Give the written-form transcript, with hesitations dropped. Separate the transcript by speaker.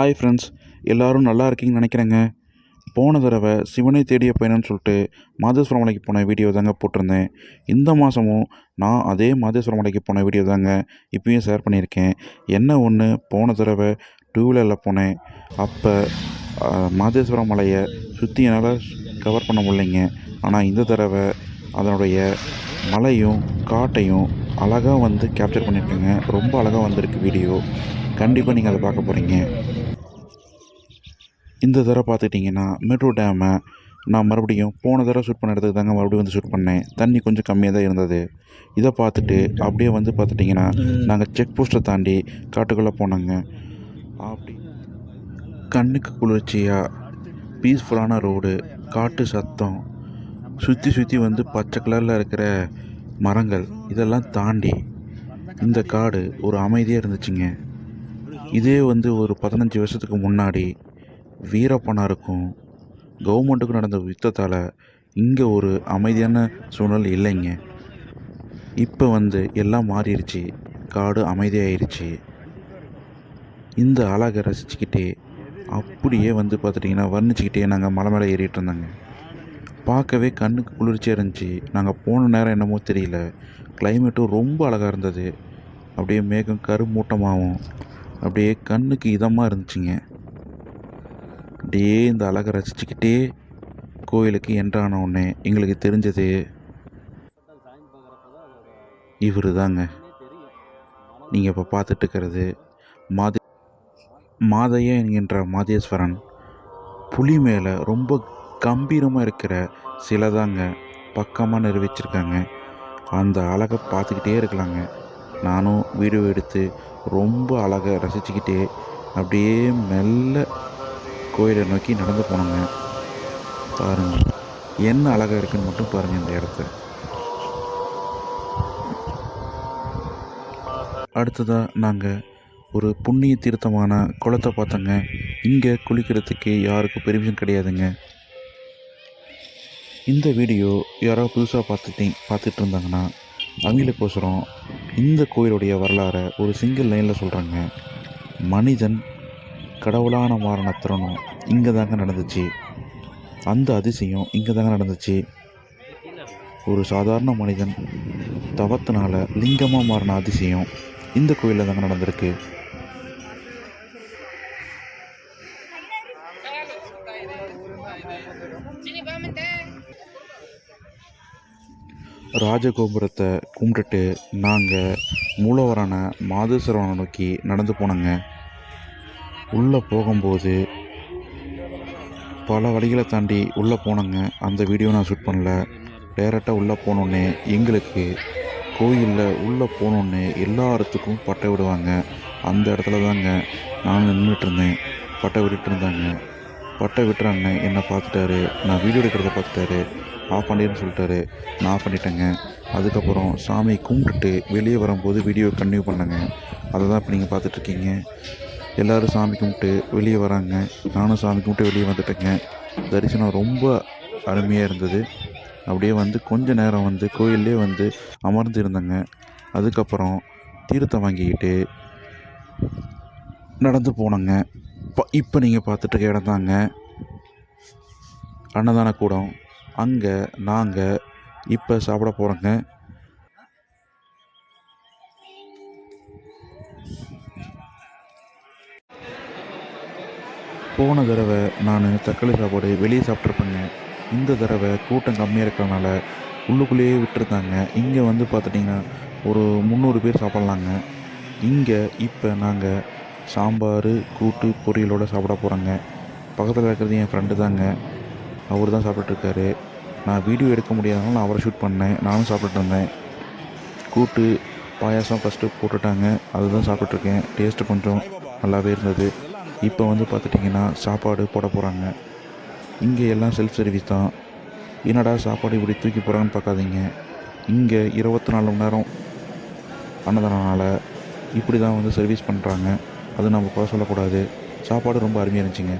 Speaker 1: Hi friends, எல்லோரும் நல்லா இருக்கீங்கன்னு நினைக்கிறேங்க. போன தடவை சிவனை தேடிய பயணம்னு சொல்லிட்டு மாதேஸ்வரம் மலைக்கு போன வீடியோ தாங்க போட்டிருந்தேன். இந்த மாதமும் நான் அதே மாதேஸ்வரம் மலைக்கு போன வீடியோ தாங்க இப்பயும் ஷேர் பண்ணியிருக்கேன். என்ன ஒன்று, போன தடவை 2 வீலரில் போனேன். அப்போ மாதேஸ்வரம் மலையை சுற்றி என்னால் கவர் பண்ண முடியலைங்க. ஆனால் இந்த தடவை அதனுடைய மலையும் காட்டையும் அழகாக வந்து கேப்சர் பண்ணியிருக்கேங்க. ரொம்ப அழகாக வந்திருக்கு வீடியோ. கண்டிப்பாக நீங்கள் அதை பார்க்க போகிறீங்க. இந்த தடவை பார்த்துக்கிட்டிங்கன்னா மேட்டூர் டேமை நான் மறுபடியும் போன தடவை ஷூட் பண்ண இடத்துக்கு தாங்க மறுபடியும் வந்து ஷூட் பண்ணேன். தண்ணி கொஞ்சம் கம்மியாக தான் இருந்தது. இதை பார்த்துட்டு அப்படியே வந்து பார்த்துட்டிங்கன்னா நாங்கள் செக் போஸ்ட்டை தாண்டி காட்டுக்குள்ளே போனோங்க. அப்படி கண்ணுக்கு குளிர்ச்சியாக பீஸ்ஃபுல்லான ரோடு, காட்டு சத்தம், சுற்றி வந்து பச்சை கலரில் இருக்கிற மரங்கள், இதெல்லாம் தாண்டி இந்த காடு ஒரு அமைதியாக இருந்துச்சுங்க. இதே வந்து ஒரு 15 வருஷத்துக்கு முன்னாடி வீரப்பனாருக்கும் கவர்மெண்ட்டுக்கும் நடந்த யுத்தத்தால் இங்கே ஒரு அமைதியான சூழல் இல்லைங்க. இப்போ வந்து எல்லாம் மாறிடுச்சு. காடு அமைதியாகிடுச்சு. இந்த அழகை ரசிச்சுக்கிட்டே அப்படியே வந்து பார்த்துட்டிங்கன்னா வர்ணிச்சிக்கிட்டே நாங்கள் மலை மேலே ஏறிட்டு இருந்தாங்க. பார்க்கவே கண்ணுக்கு குளிர்ச்சியாக இருந்துச்சு. நாங்கள் போன நேரம் என்னமோ தெரியல, கிளைமேட்டும் ரொம்ப அழகாக இருந்தது. அப்படியே மேகம் கருமூட்டமாகவும் அப்படியே கண்ணுக்கு இதமாக இருந்துச்சுங்க. அப்படியே இந்த அழகை ரசிச்சுக்கிட்டே கோயிலுக்கு என்ட்ரான உடனே எங்களுக்கு தெரிஞ்சது இவர் தாங்க. நீங்கள் இப்போ பார்த்துட்டு இருக்கிறது மாதையா என்கின்ற மாதேஸ்வரன். புலி மேலே ரொம்ப கம்பீரமாக இருக்கிற சிலை தாங்க பக்கமாக நிரூபிச்சிருக்காங்க. அந்த அழகை பார்த்துக்கிட்டே இருக்கலாங்க. நானும் வீடியோ எடுத்து ரொம்ப அழகை ரசிச்சுக்கிட்டே அப்படியே மெல்ல கோயிலை நோக்கி நடந்து போனோங்க. பாருங்கள் என்ன அழகாக இருக்குன்னு மட்டும் பாருங்கள் இந்த இடத்த. அடுத்ததாக நாங்கள் ஒரு புண்ணிய தீர்த்தமான குளத்தை பார்த்தோங்க. இங்கே குளிக்கிறதுக்கு யாருக்கும் பெர்மிஷன் கிடையாதுங்க. இந்த வீடியோ யாரோ புதுசாக பார்த்துட்டு இருந்தாங்கன்னா அவங்களுக்கோசரம் இந்த கோயிலுடைய வரலாறை ஒரு சிங்கிள் லைனில் சொல்கிறாங்க. மனிதன் கடவுளான மாறின தருணம் இங்கே தாங்க நடந்துச்சு. அந்த அதிசயம் இங்கே தாங்க நடந்துச்சு. ஒரு சாதாரண மனிதன் தவத்தினால லிங்கமாக மாறின அதிசயம் இந்த கோயிலில் தாங்க நடந்திருக்கு. ராஜகோபுரத்தை கும்பிட்டுட்டு நாங்கள் மூலவரான மாதேஸ்வரனை நோக்கி நடந்து போனோங்க. உள்ளே போகும்போது பல வழிகளை தாண்டி உள்ளே போனோங்க. அந்த வீடியோ நான் ஷூட் பண்ணல. டேரெக்டாக உள்ளே போனோன்னே எங்களுக்கு கோயிலில் உள்ளே போனோன்னே எல்லாத்துக்கும் பட்டை விடுவாங்க. அந்த இடத்துல தாங்க நான் நின்றுட்டு இருந்தேன். பட்டை விட்டுட்டு இருந்தாங்க. பட்டை விட்டுறாங்க. என்னை பார்த்துட்டாரு. நான் வீடியோ எடுக்கிறத பார்த்துட்டாரு. ஆஃப் பண்ணிடுன்னு சொல்லிட்டாரு. நான் ஆஃப் பண்ணிட்டேங்க. அதுக்கப்புறம் சாமி கும்பிட்டுட்டு வெளியே வரும்போது வீடியோ கன்டினியூ பண்ணேங்க. அதை தான் இப்போ நீங்கள் பார்த்துட்ருக்கீங்க. எல்லோரும் சாமி கும்பிட்டு வெளியே வராங்க. நானும் சாமி கும்பிட்டு வெளியே வந்துட்டேங்க. தரிசனம் ரொம்ப அருமையாக இருந்தது. அப்படியே வந்து கொஞ்ச நேரம் வந்து கோயிலே வந்து அமர்ந்து இருந்தேங்க. அதுக்கப்புறம் தீர்த்தம் வாங்கிக்கிட்டு நடந்து போனோங்க. இப்போ நீங்கள் பார்த்துட்டு இடம் தாங்க அன்னதான கூடம். அங்கே நாங்கள் இப்போ சாப்பிட போகிறோங்க. போன தடவை நான் தக்காளி சாப்பாடு வெளியே சாப்பிட்ருப்பேங்க. இந்த தடவை கூட்டம் கம்மியாக இருக்கிறதுனால உள்ளுக்குள்ளேயே விட்டுருந்தாங்க. இங்கே வந்து பார்த்துட்டிங்கன்னா ஒரு 300 பேர் சாப்பிட்லாங்க. இங்கே இப்போ நாங்கள் சாம்பார், கூட்டு, பொரியலோடு சாப்பிட போகிறோங்க. பக்கத்தில் இருக்கிறது என் ஃப்ரெண்டு தாங்க. அவர் தான் சாப்பிட்டுருக்காரு. நான் வீடியோ எடுக்க முடியாதனால நான் அவரை ஷூட் பண்ணேன். நானும் சாப்பிட்டுட்டு இருந்தேன். கூட்டு, பாயாசம் ஃபஸ்ட்டு போட்டுட்டாங்க. அதுதான் சாப்பிட்ருக்கேன். டேஸ்ட்டு கொஞ்சம் நல்லாவே இருந்தது. இப்போ வந்து பார்த்துட்டிங்கன்னா சாப்பாடு போட போகிறாங்க. இங்கே எல்லாம் செல்ஃப் சர்வீஸ் தான். என்னடா சாப்பாடு இப்படி தூக்கி போகிறாங்கன்னு பார்க்காதீங்க. இங்கே 24 மணி நேரம் அன்னதானனால இப்படி தான் வந்து சர்வீஸ் பண்ணுறாங்க. அது நம்ம குறை சொல்லக்கூடாது. சாப்பாடு ரொம்ப அருமையாக இருந்துச்சுங்க.